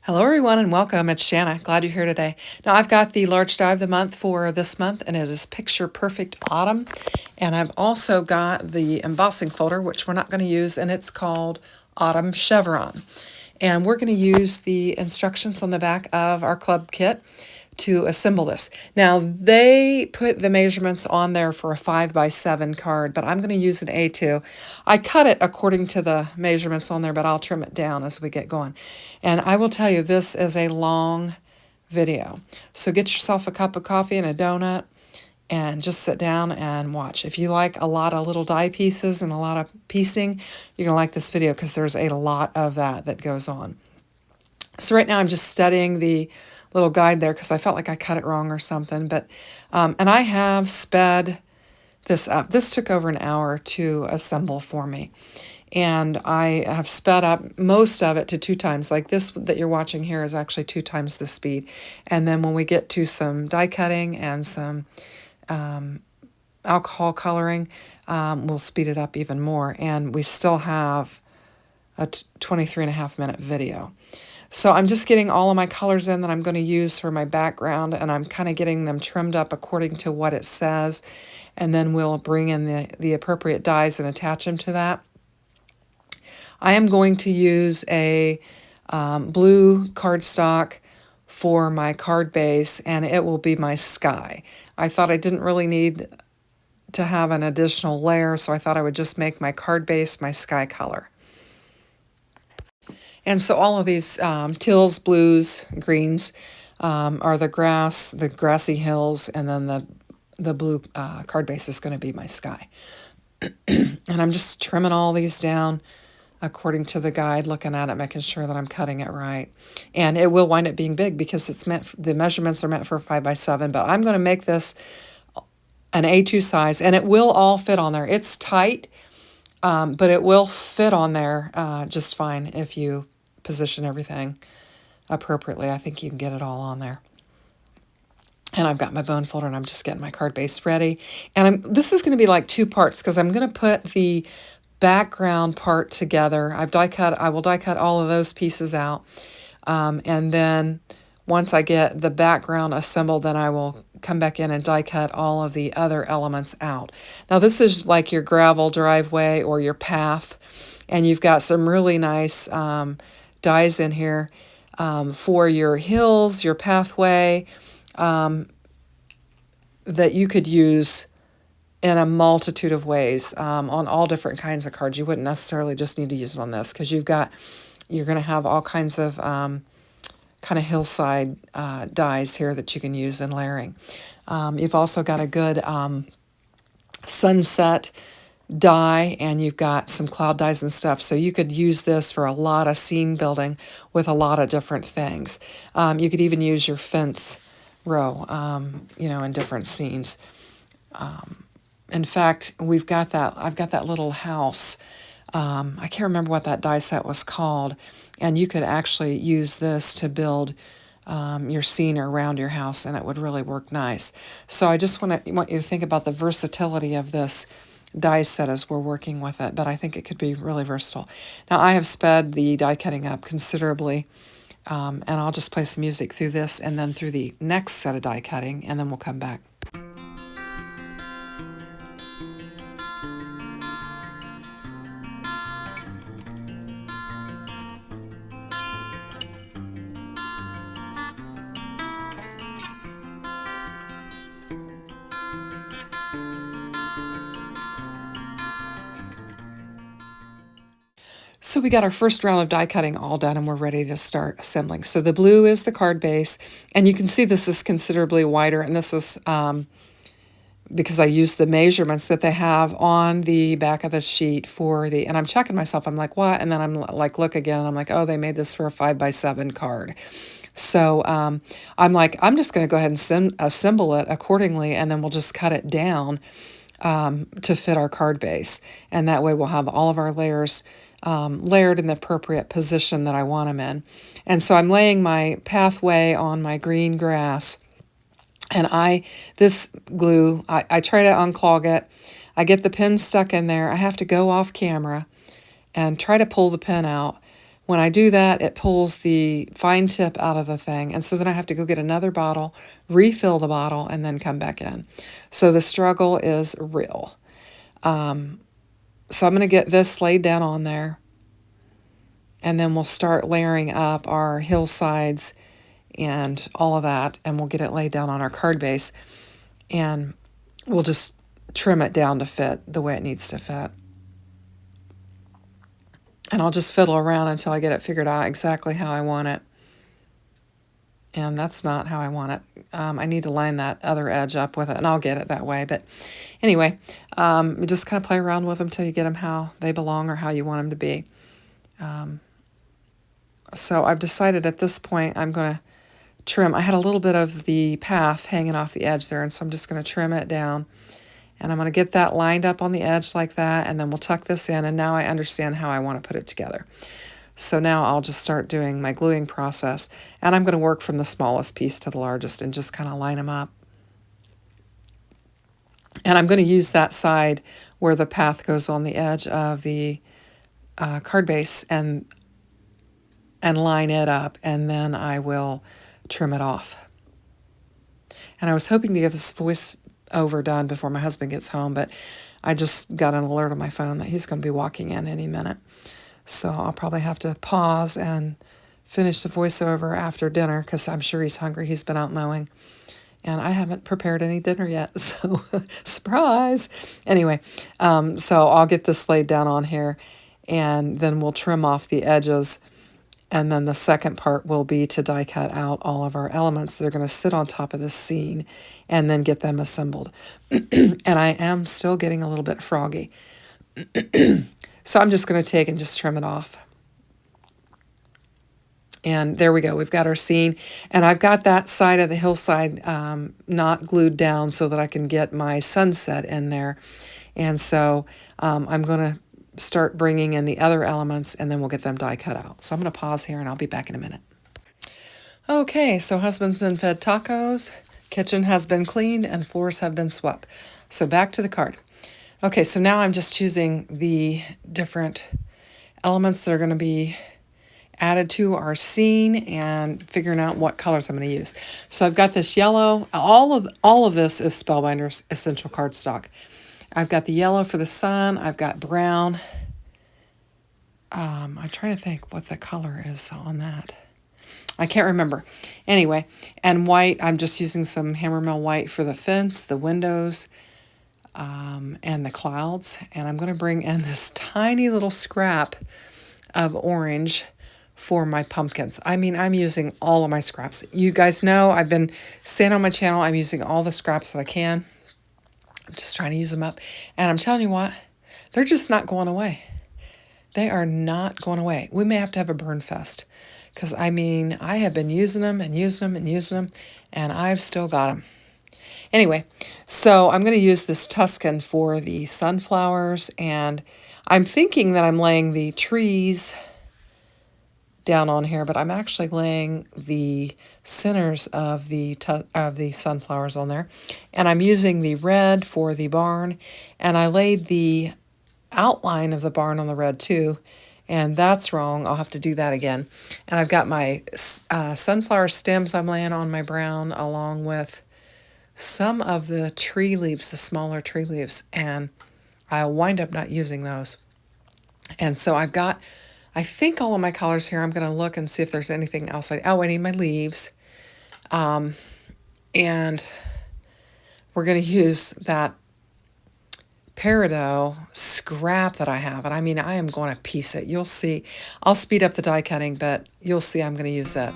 Hello, everyone, and welcome. It's Shanna. Glad you're here today. Now, I've got the large die of the month for this month, and it is Picture Perfect Autumn. And I've also got the embossing folder, which we're not going to use, and it's called Autumn Chevron. And we're going to use the instructions on the back of our club kit to assemble this. Now, they put the measurements on there for a 5x7 card, but I'm going to use an A2. I cut it according to the measurements on there, but I'll trim it down as we get going. And I will tell you, this is a long video. So get yourself a cup of coffee and a donut and just sit down and watch. If you like a lot of little die pieces and a lot of piecing, you're going to like this video because there's a lot of that goes on. So right now I'm just studying the little guide there because I felt like I cut it wrong or something. But and I have sped this up. This took over an hour to assemble for me. And I have sped up most of it to 2 times. Like this that you're watching here is actually 2 times the speed. And then when we get to some die cutting and some alcohol coloring, we'll speed it up even more. And we still have a 23.5-minute video. So I'm just getting all of my colors in that I'm going to use for my background, and I'm kind of getting them trimmed up according to what it says. And then we'll bring in the appropriate dyes and attach them to that. I am going to use a blue cardstock for my card base, and it will be my sky. I thought I didn't really need to have an additional layer, so I thought I would just make my card base my sky color. And so all of these teals, blues, greens are the grassy hills, and then the blue card base is going to be my sky. And I'm just trimming all these down according to the guide, looking at it, making sure that I'm cutting it right. And it will wind up being big because the measurements are meant for 5x7, but I'm going to make this an A2 size, and it will all fit on there. It's tight, but it will fit on there just fine if you position everything appropriately. I think you can get it all on there. And I've got my bone folder, and I'm just getting my card base ready. And this is going to be like 2 parts because I'm going to put the background part together. I will die cut all of those pieces out. And then once I get the background assembled, then I will come back in and die cut all of the other elements out. Now this is like your gravel driveway or your path, and you've got some really nice dies in here for your hills, your pathway, that you could use in a multitude of ways on all different kinds of cards. You wouldn't necessarily just need to use it on this because you're going to have all kinds of kind of hillside dies here that you can use in layering. You've also got a good sunset die, and you've got some cloud dies and stuff. So you could use this for a lot of scene building with a lot of different things. You could even use your fence row, in different scenes. In fact, I've got that little house. I can't remember what that die set was called, and you could actually use this to build your scene around your house, and it would really work nice. So I just want you to think about the versatility of this die set as we're working with it, but I think it could be really versatile. Now I have sped the die cutting up considerably, and I'll just play some music through this and then through the next set of die cutting, and then we'll come back. So we got our first round of die cutting all done, and we're ready to start assembling. So the blue is the card base, and you can see this is considerably wider, and this is because I used the measurements that they have on the back of the sheet and I'm checking myself, I'm like, what? And then I'm like, look again, and I'm like, oh, they made this for a 5x7 card. So I'm like, I'm just going to go ahead and assemble it accordingly, and then we'll just cut it down to fit our card base. And that way we'll have all of our layers layered in the appropriate position that I want them in. And so I'm laying my pathway on my green grass, and this glue, I try to unclog it. I get the pin stuck in there. I have to go off camera and try to pull the pin out When I do that, it pulls the fine tip out of the thing. And so then I have to go get another bottle, refill the bottle, and then come back in. So the struggle is real. So I'm going to get this laid down on there. And then we'll start layering up our hillsides and all of that. And we'll get it laid down on our card base. And we'll just trim it down to fit the way it needs to fit. And I'll just fiddle around until I get it figured out exactly how I want it. And that's not how I want it. I need to line that other edge up with it, and I'll get it that way. But anyway, you just kind of play around with them till you get them how they belong or how you want them to be. So I've decided at this point I'm going to trim. I had a little bit of the path hanging off the edge there, and so I'm just going to trim it down. And I'm going to get that lined up on the edge like that, and then we'll tuck this in, and now I understand how I want to put it together. So now I'll just start doing my gluing process, and I'm going to work from the smallest piece to the largest and just kind of line them up. And I'm going to use that side where the path goes on the edge of the card base and line it up, and then I will trim it off. And I was hoping to get this voiceover done before my husband gets home, but I just got an alert on my phone that he's going to be walking in any minute. So I'll probably have to pause and finish the voiceover after dinner because I'm sure he's hungry. He's been out mowing. And I haven't prepared any dinner yet, so surprise. Anyway, so I'll get this laid down on here, and then we'll trim off the edges. And then the second part will be to die cut out all of our elements that are going to sit on top of this scene and then get them assembled. And I am still getting a little bit froggy. So I'm just going to take and just trim it off. And there we go. We've got our scene. And I've got that side of the hillside not glued down so that I can get my sunset in there. And so I'm going to start bringing in the other elements, and then we'll get them die cut out. So I'm going to pause here, and I'll be back in a minute. Okay, so husband's been fed tacos, kitchen has been cleaned, and floors have been swept. So back to the card. Okay, so now I'm just choosing the different elements that are going to be added to our scene and figuring out what colors I'm going to use. So I've got this yellow. All of this is Spellbinder's Essential Cardstock. I've got the yellow for the sun. I've got brown. I'm trying to think what the color is on that. I can't remember. Anyway, and white, I'm just using some Hammermill white for the fence, the windows, and the clouds. And I'm going to bring in this tiny little scrap of orange for my pumpkins. I mean, I'm using all of my scraps. You guys know I've been saying on my channel, I'm using all the scraps that I can. I'm just trying to use them up. And I'm telling you what, they're just not going away. They are not going away. We may have to have a burn fest. Because, I mean, I have been using them and using them and using them, and I've still got them. Anyway, so I'm going to use this Tuscan for the sunflowers, and I'm thinking that I'm laying the trees down on here, but I'm actually laying the centers of the sunflowers on there. And I'm using the red for the barn, and I laid the outline of the barn on the red too, and that's wrong. I'll have to do that again. And I've got my sunflower stems I'm laying on my brown, along with some of the tree leaves, the smaller tree leaves, and I'll wind up not using those. And so I've got, I think, all of my colors here. I'm going to look and see if there's anything else. I need my leaves. And we're going to use that peridot scrap that I have. And I mean, I am going to piece it. You'll see. I'll speed up the die cutting, but you'll see I'm going to use it.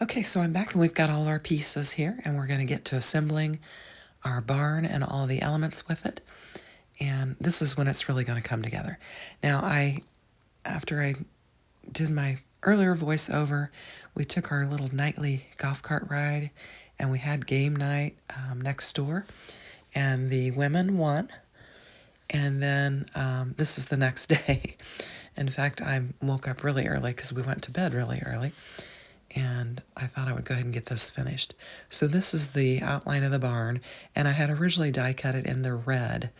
Okay, so I'm back and we've got all our pieces here, and we're going to get to assembling our barn and all the elements with it. And this is when it's really going to come together. Now, after I did my earlier voiceover, we took our little nightly golf cart ride, and we had game night next door, and the women won. And then this is the next day. In fact, I woke up really early because we went to bed really early, and I thought I would go ahead and get this finished. So this is the outline of the barn, and I had originally die cut it in the red,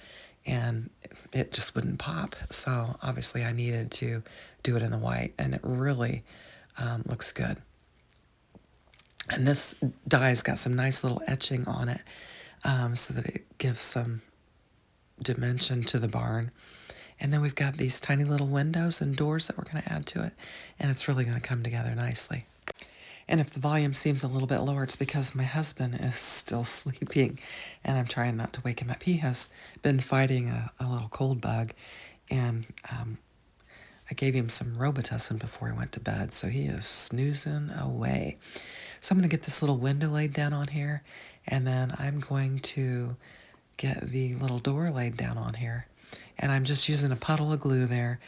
and it just wouldn't pop. So obviously I needed to do it in the white, and it really looks good. And this die's got some nice little etching on it, so that it gives some dimension to the barn. And then we've got these tiny little windows and doors that we're going to add to it, and it's really going to come together nicely. And if the volume seems a little bit lower, it's because my husband is still sleeping, and I'm trying not to wake him up. He has been fighting a little cold bug, and I gave him some Robitussin before he went to bed, so he is snoozing away. So I'm going to get this little window laid down on here, and then I'm going to get the little door laid down on here. And I'm just using a puddle of glue there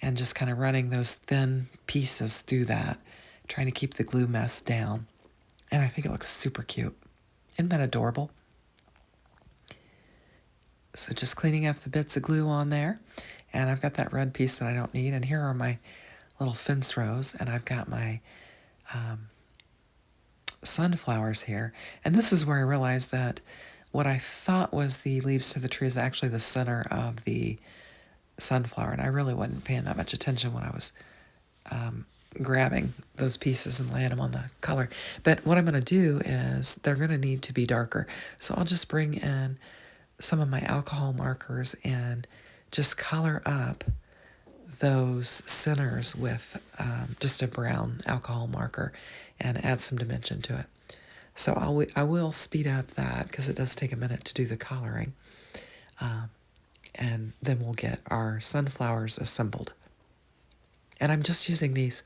and just kind of running those thin pieces through that, trying to keep the glue mess down. And I think it looks super cute. Isn't that adorable? So just cleaning up the bits of glue on there. And I've got that red piece that I don't need. And here are my little fence rows. And I've got my sunflowers here. And this is where I realized that what I thought was the leaves to the tree is actually the center of the sunflower. And I really wasn't paying that much attention when I was grabbing those pieces and laying them on the color. But what I'm going to do is they're going to need to be darker. So I'll just bring in some of my alcohol markers and just color up those centers with just a brown alcohol marker and add some dimension to it. So I will speed up that because it does take a minute to do the coloring. And then we'll get our sunflowers assembled. And I'm just using these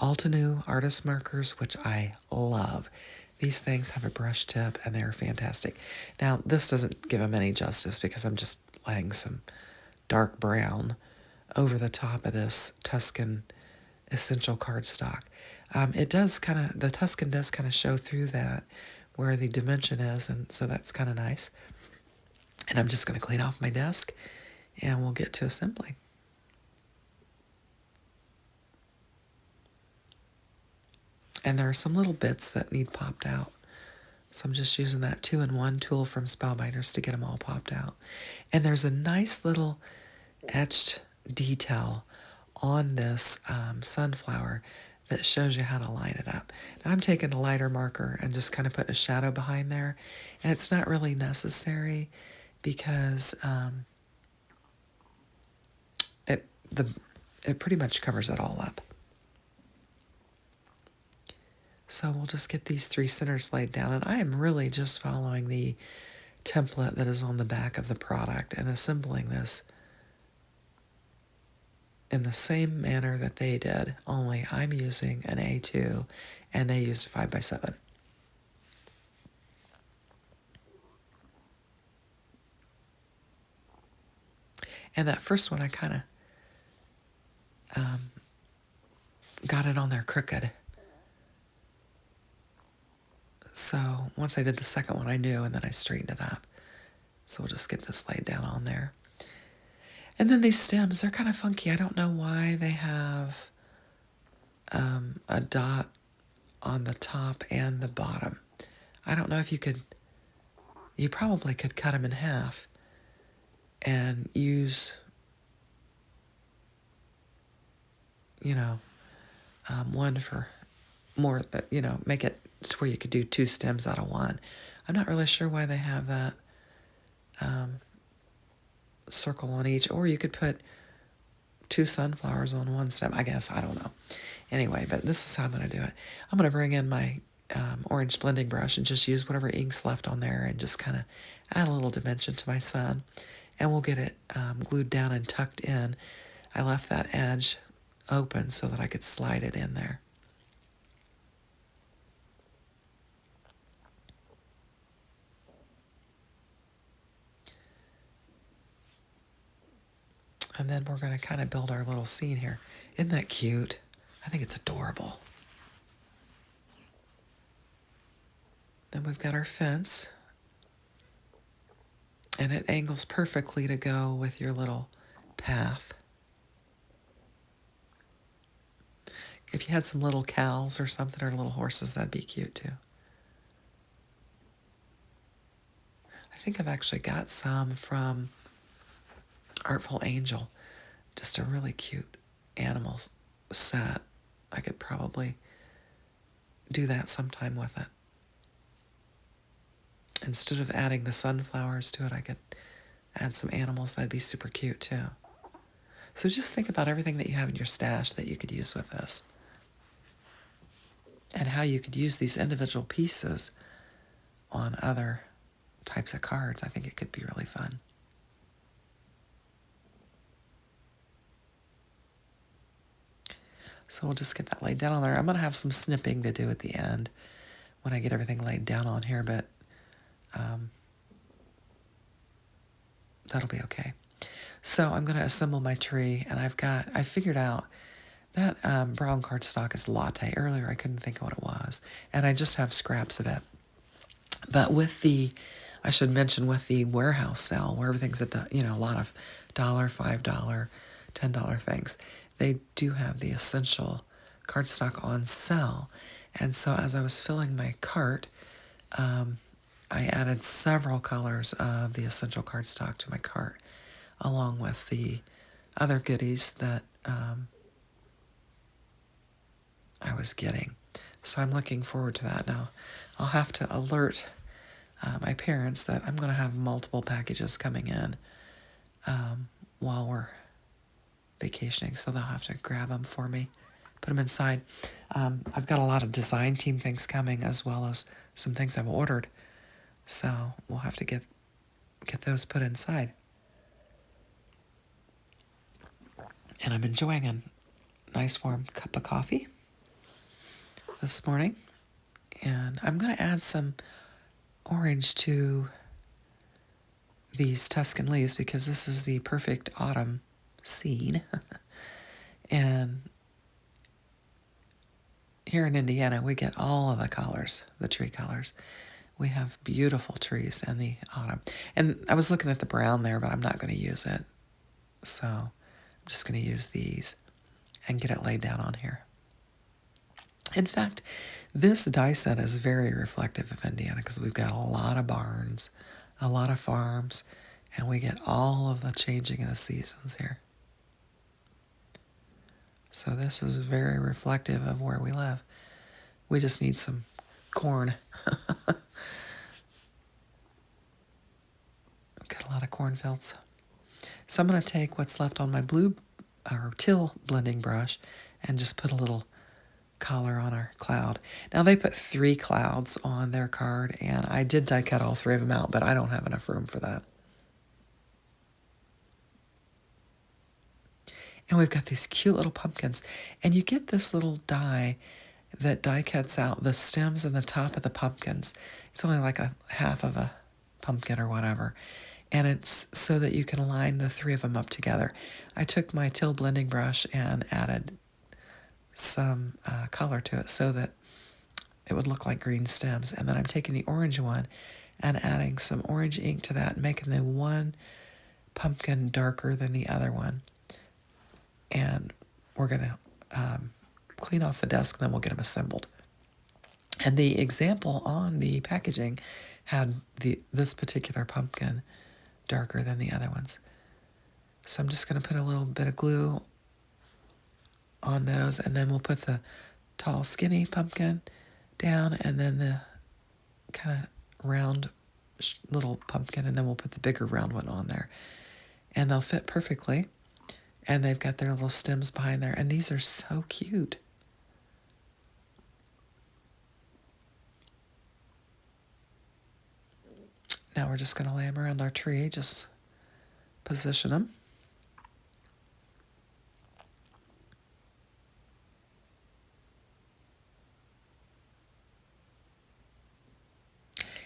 Altenew artist markers, which I love. These things have a brush tip and they're fantastic. Now, this doesn't give them any justice because I'm just laying some dark brown over the top of this Tuscan essential cardstock. The Tuscan does kind of show through that where the dimension is, and so that's kind of nice. And I'm just going to clean off my desk and we'll get to assembling. And there are some little bits that need popped out. So I'm just using that 2-in-1 tool from Spellbinders to get them all popped out. And there's a nice little etched detail on this sunflower that shows you how to line it up. Now I'm taking a lighter marker and just kind of putting a shadow behind there. And it's not really necessary because it pretty much covers it all up. So we'll just get these 3 centers laid down. And I am really just following the template that is on the back of the product and assembling this in the same manner that they did, only I'm using an A2 and they used 5x7. And that first one I kind of got it on there crooked. So once I did the second one, I knew, and then I straightened it up. So we'll just get this laid down on there. And then these stems, they're kind of funky. I don't know why they have a dot on the top and the bottom. I don't know if you probably could cut them in half and use, one for more, make it to where you could do 2 stems out of one. I'm not really sure why they have that circle on each, or you could put 2 sunflowers on 1 stem, I guess. I don't know. Anyway, but this is how I'm going to do it. I'm going to bring in my orange blending brush and just use whatever ink's left on there and just kind of add a little dimension to my sun. And we'll get it glued down and tucked in. I left that edge open so that I could slide it in there. And then we're going to kind of build our little scene here. Isn't that cute? I think it's adorable. Then we've got our fence. And it angles perfectly to go with your little path. If you had some little cows or something, or little horses, that'd be cute too. I think I've actually got some from Artful Angel. Just a really cute animal set. I could probably do that sometime with it. Instead of adding the sunflowers to it, I could add some animals. That'd be super cute too. So just think about everything that you have in your stash that you could use with this, and how you could use these individual pieces on other types of cards. I think it could be really fun. So we'll just get that laid down on there. I'm going to have some snipping to do at the end when I get everything laid down on here, but that'll be okay. So I'm going to assemble my tree, and I figured out that brown cardstock is latte. Earlier I couldn't think of what it was, and I just have scraps of it. But I should mention, with the warehouse sale where everything's a lot of $1, $5, $10 things, they do have the essential cardstock on sale. And so as I was filling my cart, I added several colors of the essential cardstock to my cart, along with the other goodies that I was getting. So I'm looking forward to that. Now, I'll have to alert my parents that I'm going to have multiple packages coming in while we're vacationing, so they'll have to grab them for me, put them inside. I've got a lot of design team things coming, as well as some things I've ordered, so we'll have to get those put inside. And I'm enjoying a nice warm cup of coffee this morning, and I'm going to add some orange to these Tuscan leaves because this is the perfect autumn scene. And here in Indiana, we get all of the colors, the tree colors. We have beautiful trees in the autumn. And I was looking at the brown there, but I'm not going to use it. So I'm just going to use these and get it laid down on here. In fact, this die set is very reflective of Indiana because we've got a lot of barns, a lot of farms, and we get all of the changing of the seasons here. So this is very reflective of where we live. We just need some corn. Got a lot of cornfields. So I'm going to take what's left on my blue or teal blending brush and just put a little color on our cloud. Now they put 3 clouds on their card, and I did die cut all 3 of them out, but I don't have enough room for that. And we've got these cute little pumpkins, and you get this little die that die cuts out the stems and the top of the pumpkins. It's only like a half of a pumpkin or whatever, and it's so that you can line the 3 of them up together. I took my teal blending brush and added some color to it so that it would look like green stems, and then I'm taking the orange one and adding some orange ink to that, making the one pumpkin darker than the other one. And we're going to clean off the desk, and then we'll get them assembled. And the example on the packaging had this particular pumpkin darker than the other ones. So I'm just going to put a little bit of glue on those, and then we'll put the tall, skinny pumpkin down, and then the kind of round little pumpkin, and then we'll put the bigger round one on there. And they'll fit perfectly, and they've got their little stems behind there, and these are so cute. Now we're just going to lay them around our tree, just position them.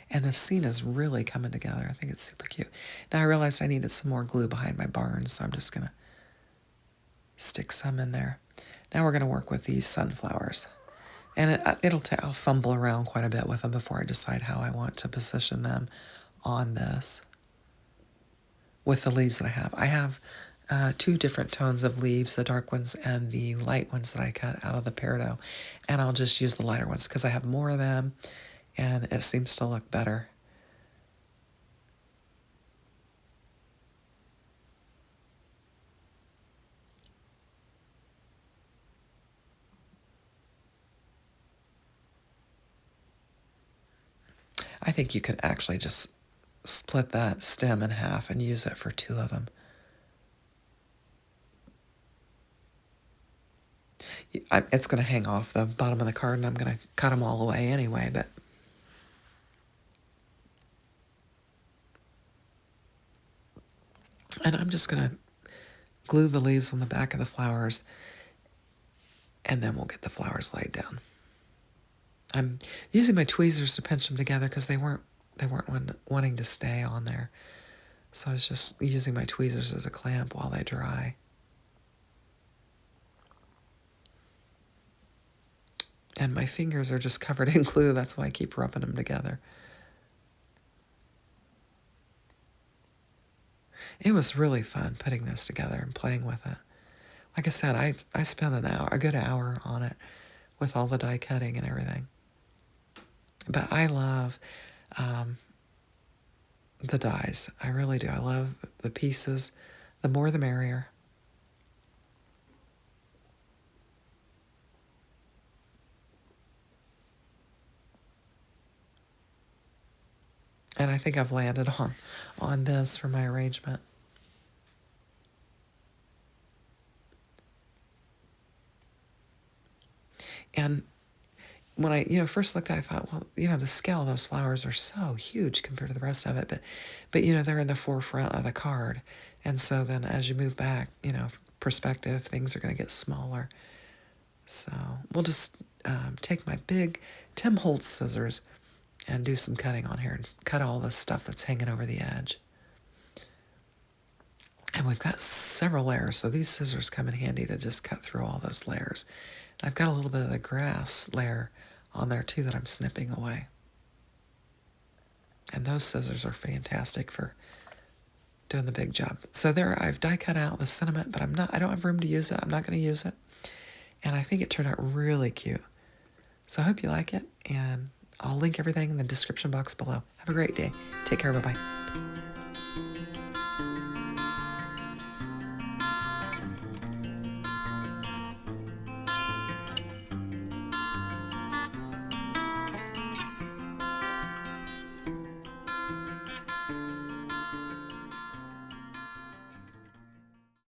And the scene is really coming together. I think it's super cute. Now I realized I needed some more glue behind my barn, so I'm just going to Stick some in there. Now we're going to work with these sunflowers. And I'll fumble around quite a bit with them before I decide how I want to position them on this with the leaves that I have. I have two different tones of leaves, the dark ones and the light ones that I cut out of the peridot. And I'll just use the lighter ones because I have more of them and it seems to look better. I think you could actually just split that stem in half and use it for two of them. It's going to hang off the bottom of the card and I'm going to cut them all away anyway, but and I'm just going to glue the leaves on the back of the flowers and then we'll get the flowers laid down. I'm using my tweezers to pinch them together because they weren't wanting to stay on there. So I was just using my tweezers as a clamp while they dry. And my fingers are just covered in glue. That's why I keep rubbing them together. It was really fun putting this together and playing with it. Like I said, I spent a good hour on it with all the die cutting and everything. But I love the dies. I really do. I love the pieces. The more the merrier. And I think I've landed on this for my arrangement. And when I, first looked at it, I thought, well, the scale of those flowers are so huge compared to the rest of it. But they're in the forefront of the card. And so then as you move back, perspective, things are going to get smaller. So we'll just take my big Tim Holtz scissors and do some cutting on here and cut all the stuff that's hanging over the edge. And we've got several layers, so these scissors come in handy to just cut through all those layers. I've got a little bit of the grass layer on there too that I'm snipping away. And those scissors are fantastic for doing the big job. So there, I've die cut out the sentiment, but I don't have room to use it. I'm not going to use it. And I think it turned out really cute. So I hope you like it, and I'll link everything in the description box below. Have a great day. Take care. Bye-bye.